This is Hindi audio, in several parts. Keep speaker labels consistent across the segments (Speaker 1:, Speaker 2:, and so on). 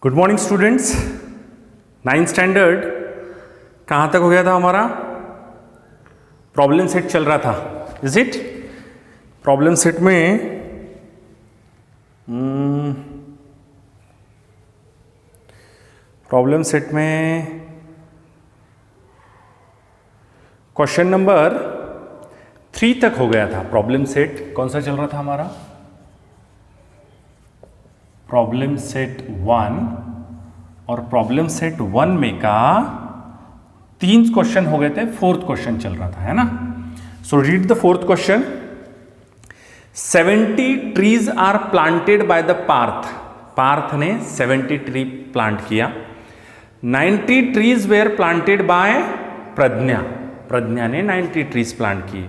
Speaker 1: Good morning students. 9th standard कहाँ तक हो गया था हमारा? प्रॉब्लम सेट चल रहा था, इज इट? प्रॉब्लम सेट में क्वेश्चन नंबर 3 तक हो गया था। प्रॉब्लम सेट कौन सा चल रहा था हमारा? प्रॉब्लम सेट 1, और प्रॉब्लम सेट 1 में का 3 क्वेश्चन हो गए थे, 4th क्वेश्चन चल रहा था, है ना? So read the 4th question. 70 trees are planted by the Parth. Parth ने 70 ट्री प्लांट किया। 90 trees were planted by Pragya. Pragya ने 90 ट्रीज प्लांट किए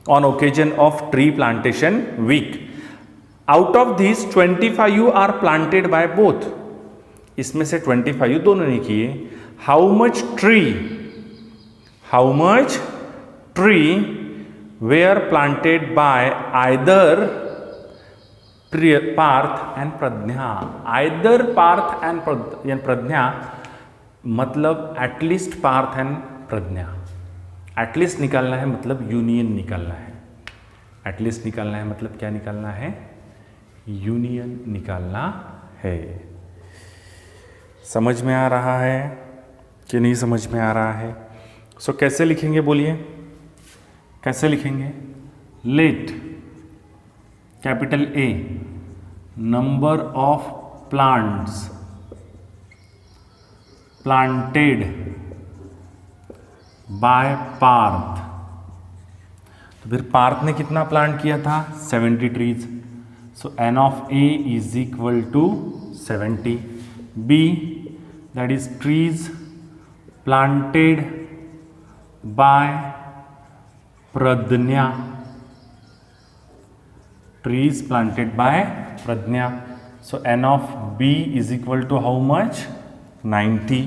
Speaker 1: on occasion of tree plantation week. Out of this 25 are planted by both. इसमें से 25 दोनों ने किए। How much tree were planted by either Parth and Pragya. Either Parth and Pragya मतलब at least Partha and Pragya. At least निकालना है मतलब यूनियन निकालना है। एटलीस्ट निकालना है मतलब क्या निकालना है? यूनियन निकालना है। समझ में आ रहा है कि नहीं समझ में आ रहा है? सो कैसे लिखेंगे बोलिए, कैसे लिखेंगे? Let capital A number of plants planted by Parth. तो फिर पार्थ ने कितना प्लांट किया था? 70 trees. So n of A is equal to 70. B, that is trees planted by Pradnya. Trees planted by Pradnya. So n of B is equal to how much? 90.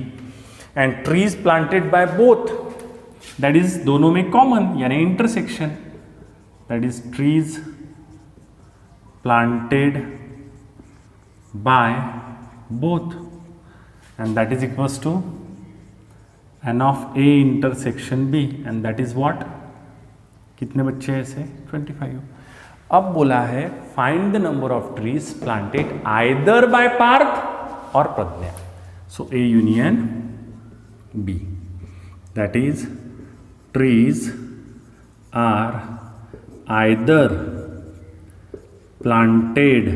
Speaker 1: And trees planted by both, that is दोनों में common यानी intersection, that is trees planted by both, and that is equals to n of A intersection B, and that is what? कितने बच्चे हैं ऐसे? 25. अब बोला है find the number of trees planted either by Parth और Pragya. So A union B, that is trees are either planted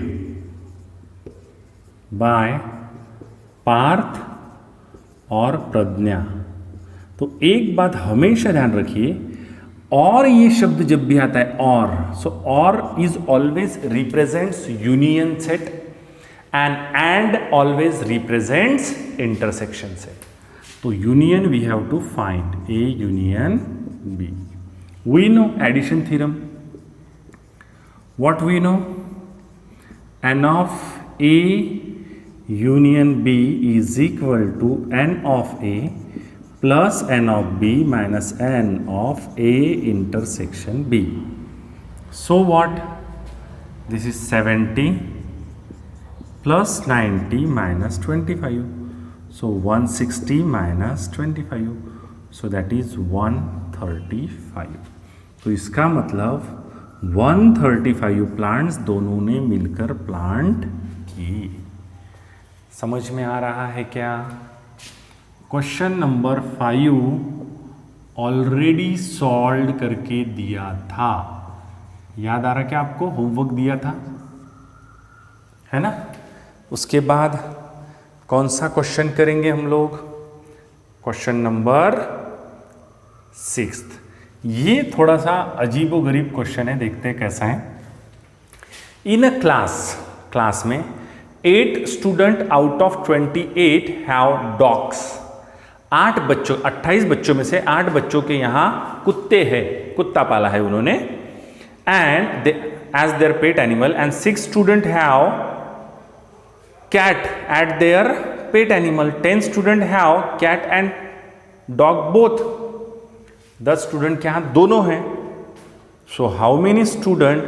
Speaker 1: by Parth और प्रज्ञा। तो एक बात हमेशा ध्यान रखिए, और ये शब्द जब भी आता है और, so or is always represents union set and always represents intersection set. तो union we have to find A union B. We know addition theorem. What we know? N of A union B is equal to N of A plus N of B minus N of A intersection B. So what? This is 70 plus 90 minus 25. So 160 minus 25. So that is 135. तो इसका मतलब 135 प्लांट्स दोनों ने मिलकर प्लांट किए। समझ में आ रहा है क्या? क्वेश्चन नंबर 5 ऑलरेडी सॉल्व करके दिया था। याद आ रहा क्या आपको? होमवर्क दिया था, है ना? उसके बाद कौन सा क्वेश्चन करेंगे हम लोग? Question number 6। ये थोड़ा सा अजीबोगरीब क्वेश्चन है, देखते हैं कैसा है। इन अ क्लास में 8 student out of 28 have dogs. 28 बच्चों में से 8 बच्चों के यहाँ कुत्ते हैं, कुत्ता पाला है उन्होंने, and as their pet animal, and 6 student have cat at their pet animal. 10 student have cat and dog both. 10 student के यहाँ दोनों हैं। So how many student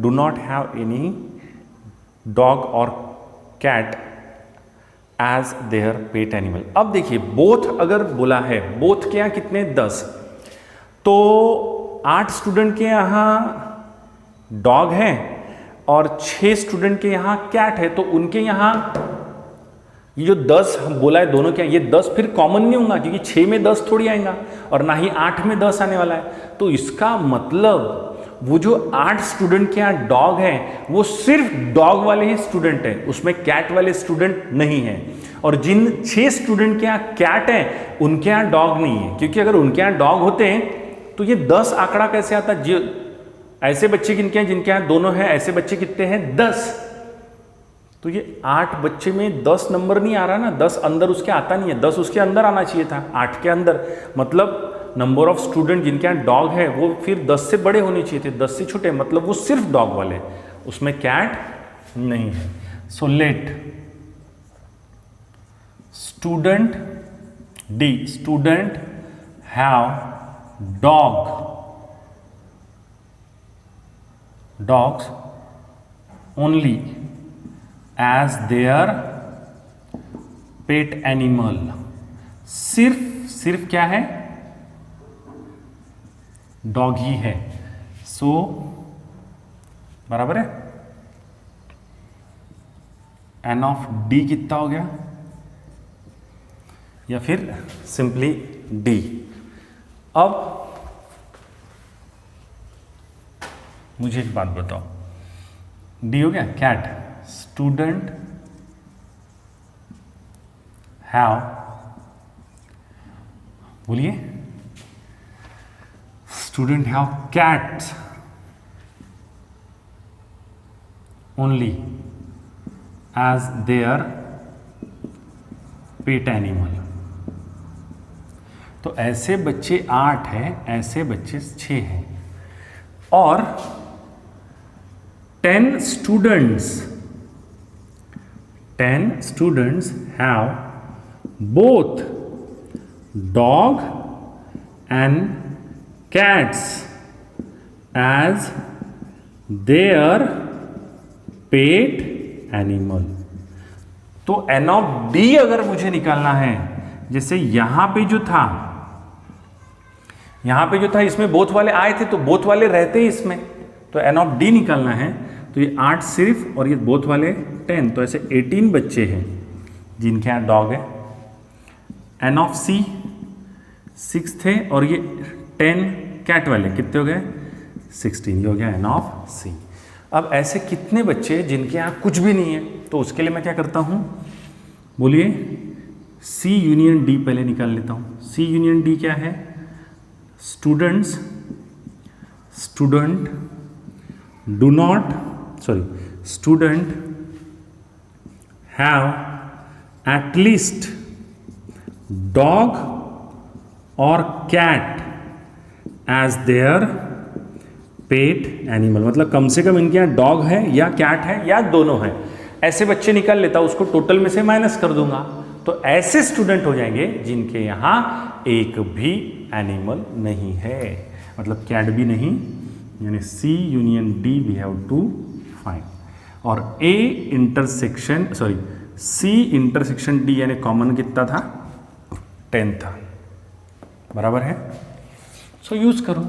Speaker 1: do not have any dog और cat as their pet animal. अब देखिए बोथ अगर बोला है, बोथ के यहाँ कितने 10, तो 8 स्टूडेंट के यहाँ डॉग है और 6 स्टूडेंट के यहाँ कैट है, तो उनके यहाँ ये जो 10 हम बोला है दोनों के, ये 10 फिर कॉमन नहीं होगा क्योंकि 6 में 10 थोड़ी आएगा और ना ही 8 में 10 आने वाला है। तो इसका मतलब वो जो 8 स्टूडेंट के यहाँ डॉग है वो सिर्फ डॉग वाले ही स्टूडेंट है, उसमें कैट वाले स्टूडेंट नहीं है। और जिन 6 स्टूडेंट के यहाँ कैट है उनके यहाँ डॉग नहीं है, क्योंकि अगर उनके यहाँ डॉग होते हैं तो ये 10 आंकड़ा कैसे आता? जो ऐसे बच्चे जिनके यहाँ दोनों हैं, ऐसे बच्चे कितने हैं? 10। तो ये 8 बच्चे में 10 नंबर नहीं आ रहा ना, 10 अंदर उसके आता नहीं है, 10 उसके अंदर आना चाहिए था, 8 के अंदर। मतलब नंबर ऑफ स्टूडेंट जिनके यहाँ डॉग है वो फिर 10 से बड़े होने चाहिए थे, 10 से छोटे, मतलब वो सिर्फ डॉग वाले, उसमें कैट नहीं है। So let student D, student have dogs only as their pet animal. सिर्फ क्या है? डॉग ही है। सो बराबर है, एन ऑफ डी कितना हो गया, या फिर सिंपली डी। अब मुझे एक बात बताओ, डी हो गया कैट, स्टूडेंट हैव, बोलिए, student have cats only as their pet animal. तो ऐसे बच्चे 8 हैं, ऐसे बच्चे 6 हैं, और 10 students have both dog and cats as their pet animal. तो एन ऑफ डी अगर मुझे निकालना है, जैसे यहां पे जो था इसमें बोथ वाले आए थे, तो बोथ वाले रहते ही इसमें, तो एन ऑफ डी निकालना है, तो ये 8 सिर्फ और ये बोथ वाले 10, तो ऐसे 18 बच्चे हैं जिनके यहाँ डॉग है। एन ऑफ सी 6 थे और ये 10 कैट वाले, कितने हो गए? 16, ये हो गया एन ऑफ सी। अब ऐसे कितने बच्चे जिनके यहाँ कुछ भी नहीं है, तो उसके लिए मैं क्या करता हूँ, बोलिए, सी यूनियन डी पहले निकाल लेता हूँ। सी यूनियन डी क्या है? स्टूडेंट हैव एटलीस्ट डॉग और cat as their pet animal. मतलब कम से कम इनके यहाँ डॉग है या कैट है या दोनों है, ऐसे बच्चे निकाल लेता हूँ, उसको टोटल में से माइनस कर दूंगा, तो ऐसे स्टूडेंट हो जाएंगे जिनके यहाँ एक भी एनिमल नहीं है, मतलब कैट भी नहीं, यानी C union D we have to find. और सी इंटरसेक्शन डी यानी कॉमन कितना था? 10 था, बराबर है। सो यूज करो,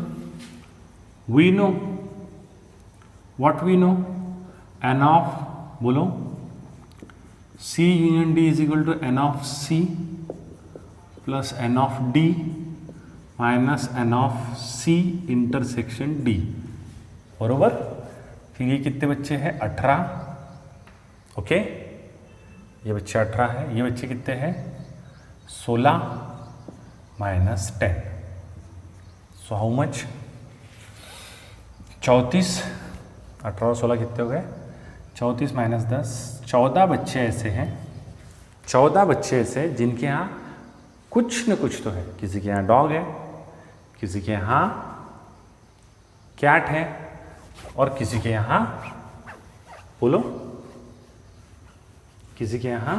Speaker 1: we know what we know, n of, बोलो, C union D is equal to n of C plus n of D minus n of C intersection D, बरोबर। फिर ये कितने बच्चे हैं? 18, ओके, ये बच्चे 18 है, ये बच्चे कितने हैं? 16 माइनस 10, सो हाउ मच? 34, 18 और 16 कितने हो गए? 34 माइनस 10, 14 बच्चे ऐसे हैं, 14 बच्चे ऐसे जिनके यहाँ कुछ न कुछ तो है। किसी के यहाँ डॉग है, किसी के यहाँ कैट है, और किसी के यहाँ, बोलो, किसी के यहाँ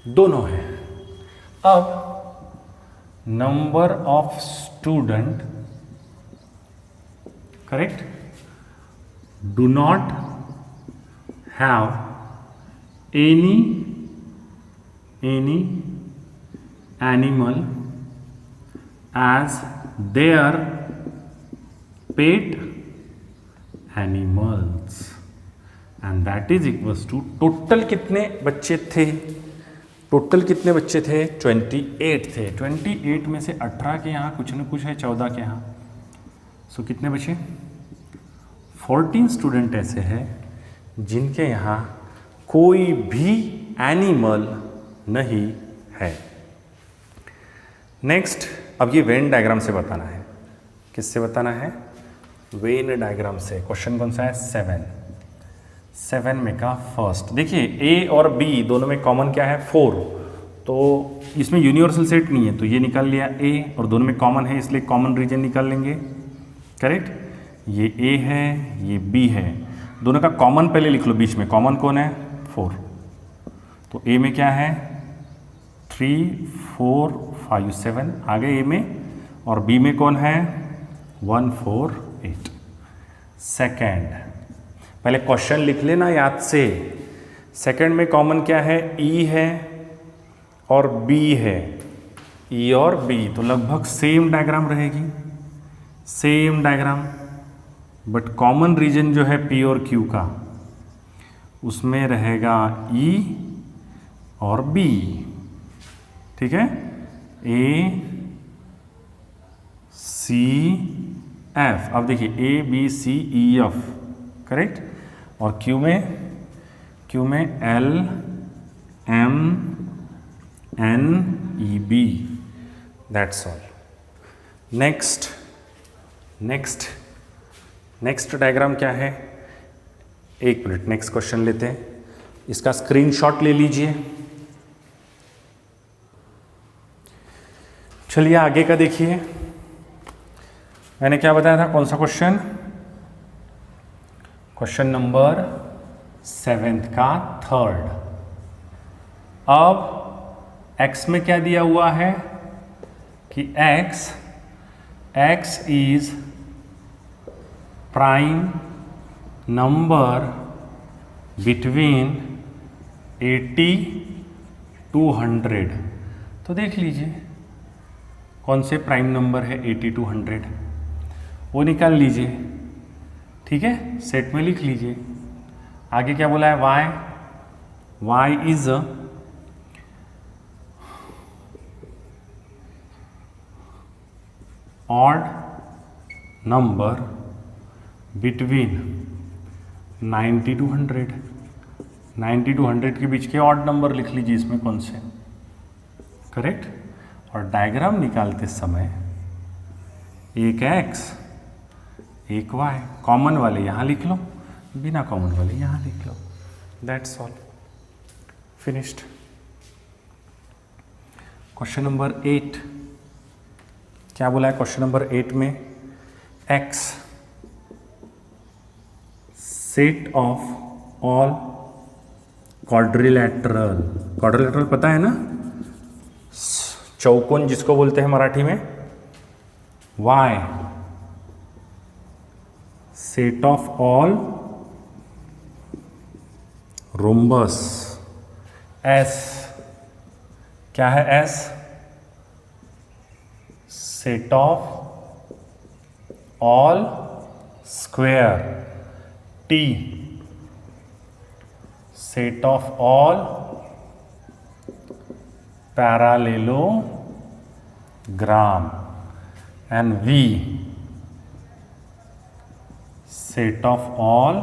Speaker 1: दोनों है। अब number of student, correct, do not have any animal as their pet animals and that is equals to total कितने बच्चे थे? टोटल कितने बच्चे थे? 28 थे। 28 में से 18 के यहाँ कुछ न कुछ है, 14 के यहाँ, सो कितने बचे? 14 स्टूडेंट ऐसे हैं जिनके यहाँ कोई भी एनिमल नहीं है। नेक्स्ट, अब ये वेन डायग्राम से बताना है। किससे बताना है? वेन डायग्राम से। क्वेश्चन कौन सा है? 7 में का फर्स्ट। देखिए ए और बी दोनों में कॉमन क्या है? 4। तो इसमें यूनिवर्सल सेट नहीं है तो ये निकाल लिया ए, और दोनों में कॉमन है इसलिए कॉमन रीजन निकाल लेंगे। करेक्ट? ये ए है, ये बी है, दोनों का कॉमन पहले लिख लो। बीच में कॉमन कौन है? 4। तो ए में क्या है? 3, 4, 5, 7 आ गए ए में, और बी में कौन है? 1, 4, 8। सेकेंड, पहले क्वेश्चन लिख लेना याद से। सेकेंड में कॉमन क्या है? ई है और बी है, ई और बी, तो लगभग सेम डायग्राम रहेगी, same diagram, but common region जो है पी और क्यू का, उसमें रहेगा ई और बी। ठीक है? A C F. अब देखिए A B C E F, correct? और क्यू में L M N E B. That's all. Next diagram क्या है? एक मिनट, नेक्स्ट क्वेश्चन लेते हैं। इसका स्क्रीनशॉट ले लीजिए। चलिए आगे का देखिए। मैंने क्या बताया था? कौन सा क्वेश्चन? क्वेश्चन नंबर 7 का थर्ड। अब x में क्या दिया हुआ है कि x is prime number between 80 to 100। तो देख लीजिए कौन से प्राइम नंबर है 80 to 100, वो निकाल लीजिए। ठीक है? सेट में लिख लीजिए। आगे क्या बोला है? y is odd number between 90 to 100। 90 to 100 के बीच के ऑड नंबर लिख लीजिए इसमें कौन से। करेक्ट? और डायग्राम निकालते समय एक x एक y, कॉमन वाले यहाँ लिख लो, बिना कॉमन वाले यहाँ लिख लो। That's all, finished. Question number 8 क्या बोला है? क्वेश्चन नंबर 8 में x set of all quadrilateral पता है ना? चौकोन जिसको बोलते हैं मराठी में। y set of all rhombus. s क्या है? s set of all square. t set of all parallelogram. And v set of all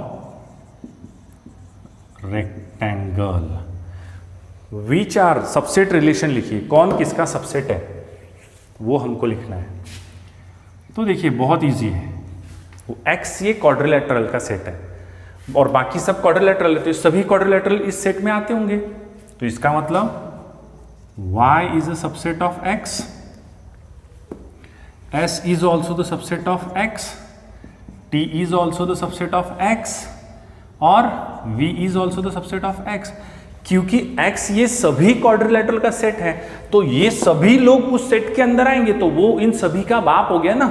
Speaker 1: rectangle. Which are subset relation लिखिए, कौन किसका सबसेट है वो हमको लिखना है। तो देखिए बहुत इजी है, वो x ये क्वाड्रिलेटरल का सेट है और बाकी सब क्वाड्रिलेटरल है, तो सभी क्वाड्रिलेटरल इस सेट में आते होंगे। तो इसका मतलब y is a subset of x, s is also the subset of x, t is also the subset of x और v is also the subset of x। क्योंकि x ये सभी क्वाड्रिलेटरल का सेट है तो ये सभी लोग उस सेट के अंदर आएंगे, तो वो इन सभी का बाप हो गया ना,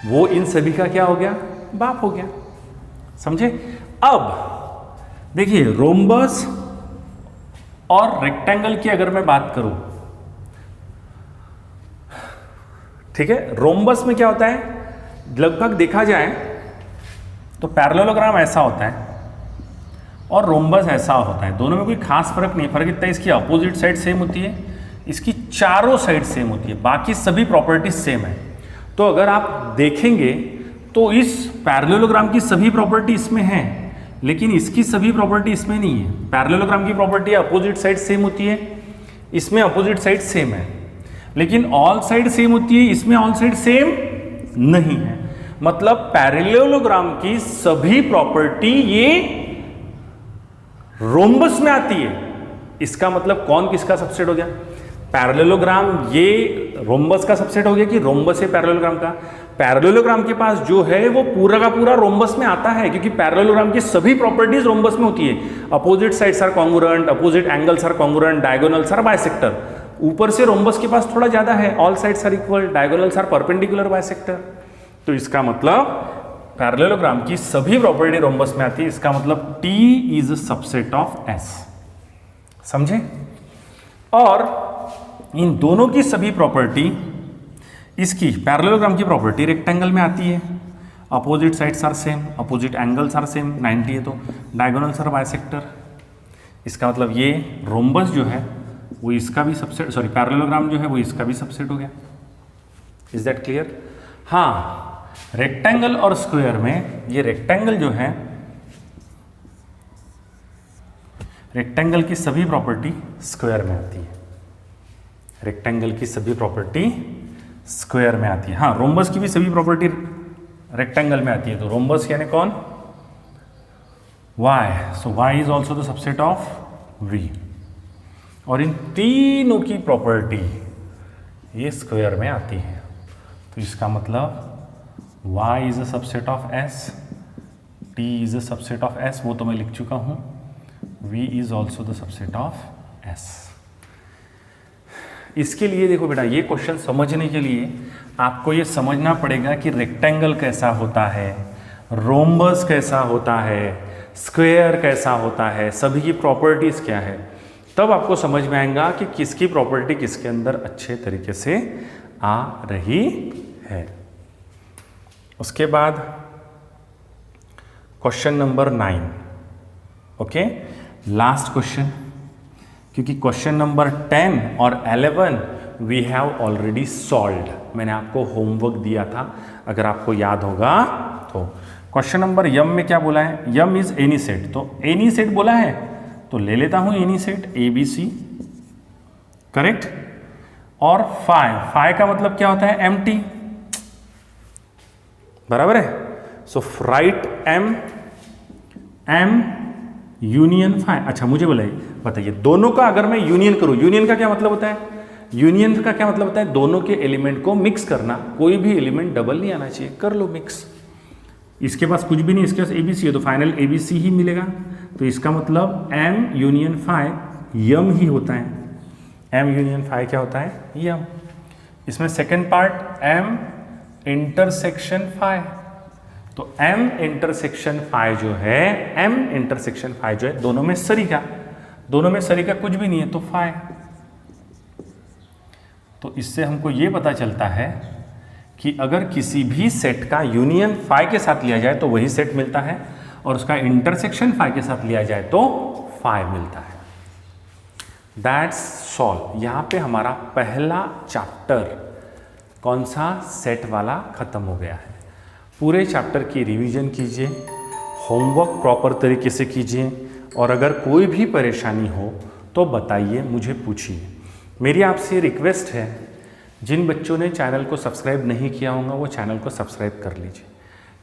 Speaker 1: वो इन सभी का क्या हो गया? बाप हो गया। समझे? अब देखिए रोम्बस और रेक्टेंगल की अगर मैं बात करूं, ठीक है, रोम्बस में क्या होता है, लगभग देखा जाए तो पैरेललोग्राम ऐसा होता है और रोम्बस ऐसा होता है, दोनों में कोई खास फर्क नहीं। फर्क इतना है इसकी अपोजिट साइड सेम होती है, इसकी चारों साइड सेम होती है, बाकी सभी प्रॉपर्टीज सेम है। तो अगर आप देखेंगे तो इस पैरेललोग्राम की सभी प्रॉपर्टी इसमें है, लेकिन इसकी सभी प्रॉपर्टी इसमें नहीं है। पैरेललोग्राम की प्रॉपर्टी अपोजिट साइड सेम होती है, इसमें अपोजिट साइड सेम है, लेकिन ऑल साइड सेम होती है, इसमें ऑल साइड सेम नहीं है। मतलब पैरेललोग्राम की सभी प्रॉपर्टी ये रोम्बस में आती है। इसका मतलब कौन किसका सबसेट हो गया, पैरेललोग्राम ये रोम्बस का सबसेट हो गया कि रोम्बस है पैरेललोग्राम का। पैरेललोग्राम के पास जो है वो पूरा का पूरा रोम्बस में आता है, क्योंकि पैरेललोग्राम की सभी प्रॉपर्टीज रोम्बस में होती है। Opposite sides are congruent, opposite angles are congruent, diagonals are bisector. ऊपर से रोम्बस के पास थोड़ा ज्यादा है, all sides are equal, diagonals are perpendicular bisector. तो इसका मतलब पैरेललोग्राम की सभी प्रॉपर्टी रोम्बस में आती है। इसका मतलब T is a subset of S, समझे। और इन दोनों की सभी प्रॉपर्टी, इसकी पैरेललोग्राम की प्रॉपर्टी रेक्टेंगल में आती है, opposite sides are same, opposite angles are same, 90 है तो डायगोनल्स आर बाइसेक्टर। इसका मतलब ये रोम्बस जो है वो इसका भी सबसेट, सॉरी पैरेललोग्राम जो है वो इसका भी सबसेट हो गया। Is that clear. हाँ, रेक्टेंगल और स्क्वायर में ये रेक्टेंगल जो है, रेक्टेंगल की सभी प्रॉपर्टी स्क्वायर में आती है, रेक्टेंगल की सभी प्रॉपर्टी स्क्वायर में आती है। हाँ, रोम्बस की भी सभी प्रॉपर्टी रेक्टेंगल में आती है। तो रोम्बस यानी कौन, y, so y is also the subset of v। और इन तीनों की प्रॉपर्टी ये स्क्वायर में आती है। तो इसका मतलब y is a subset of s, t is a subset of s, वो तो मैं लिख चुका हूं, v is also the subset of s। इसके लिए देखो बेटा, ये क्वेश्चन समझने के लिए आपको ये समझना पड़ेगा कि रेक्टेंगल कैसा होता है, रोम्बस कैसा होता है, स्क्वायर कैसा होता है, सभी की प्रॉपर्टीज क्या है। तब आपको समझ में आएगा कि किसकी प्रॉपर्टी किसके अंदर अच्छे तरीके से आ रही है। उसके बाद question number 9, okay, last question, क्योंकि क्वेश्चन नंबर 10 और 11 वी हैव ऑलरेडी सॉल्व्ड। मैंने आपको होमवर्क दिया था, अगर आपको याद होगा तो। क्वेश्चन नंबर यम में क्या बोला है, यम इज एनी सेट, तो एनी सेट बोला है तो ले लेता हूं एनी सेट ABC, करेक्ट। और फाई का मतलब क्या होता है, एम्प्टी, बराबर है। सो राइट M यूनियन फाई। अच्छा मुझे बताइए, दोनों का अगर मैं यूनियन करूं, यूनियन का क्या मतलब होता है, यूनियन का क्या मतलब होता है, दोनों के एलिमेंट को मिक्स करना। कोई भी एलिमेंट डबल नहीं आना चाहिए, कर लो मिक्स। इसके पास कुछ भी नहीं, इसके पास ABC है तो फाइनल ABC ही मिलेगा। तो इसका मतलब M यूनियन फाई यम ही होता है। M यूनियन फाई क्या होता है, यम। इसमें second part M intersection phi, तो M इंटरसेक्शन फाई जो है, M इंटरसेक्शन फाई जो है, दोनों में सरीका, दोनों में सरीका कुछ भी नहीं है तो फाई। तो इससे हमको ये पता चलता है कि अगर किसी भी सेट का यूनियन फाई के साथ लिया जाए तो वही सेट मिलता है, और उसका इंटरसेक्शन फाई के साथ लिया जाए तो फाई मिलता है। That's solve. यहाँ पे हमारा पहला चैप्टर कौन सा, सेट वाला खत्म हो गया है। पूरे चैप्टर की रिवीजन कीजिए, होमवर्क प्रॉपर तरीके से कीजिए, और अगर कोई भी परेशानी हो तो बताइए, मुझे पूछिए। मेरी आपसे रिक्वेस्ट है, जिन बच्चों ने चैनल को सब्सक्राइब नहीं किया होगा वो चैनल को सब्सक्राइब कर लीजिए।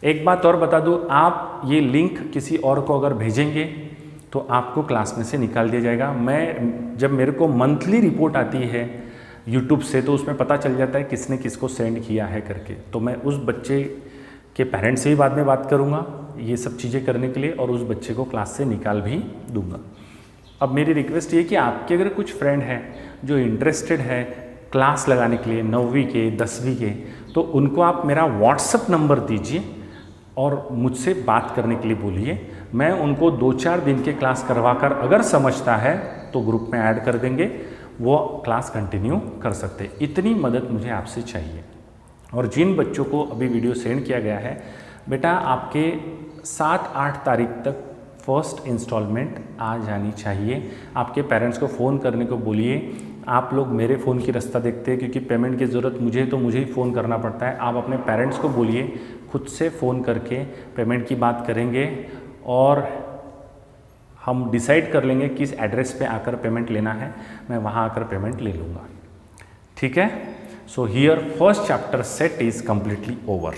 Speaker 1: एक बात और बता दूं, आप ये लिंक किसी और को अगर भेजेंगे तो आपको क्लास में से निकाल दिया जाएगा। जब मेरे को मंथली रिपोर्ट आती है यूट्यूब से तो उसमें पता चल जाता है किसने किसको सेंड किया है करके, तो मैं उस बच्चे के पेरेंट्स से ही बाद में बात करूँगा ये सब चीज़ें करने के लिए, और उस बच्चे को क्लास से निकाल भी दूंगा। अब मेरी रिक्वेस्ट ये कि आपके अगर कुछ फ्रेंड हैं जो इंटरेस्टेड है क्लास लगाने के लिए 9वीं के 10वीं के, तो उनको आप मेरा व्हाट्सएप नंबर दीजिए और मुझसे बात करने के लिए बोलिए। मैं उनको 2-4 दिन के क्लास करवा कर अगर समझता है तो ग्रुप में ऐड कर देंगे, वो क्लास कंटिन्यू कर सकते हैं। इतनी मदद मुझे आपसे चाहिए। और जिन बच्चों को अभी वीडियो सेंड किया गया है, बेटा आपके 7-8 तारीख तक फर्स्ट इंस्टॉलमेंट आ जानी चाहिए। आपके पेरेंट्स को फ़ोन करने को बोलिए। आप लोग मेरे फ़ोन की रास्ता देखते हैं क्योंकि पेमेंट की ज़रूरत मुझे है तो मुझे ही फ़ोन करना पड़ता है। आप अपने पेरेंट्स को बोलिए, खुद से फ़ोन करके पेमेंट की बात करेंगे और हम डिसाइड कर लेंगे किस एड्रेस पे आकर पेमेंट लेना है, मैं वहाँ आकर पेमेंट ले लूँगा। ठीक है। So here first chapter set is completely over.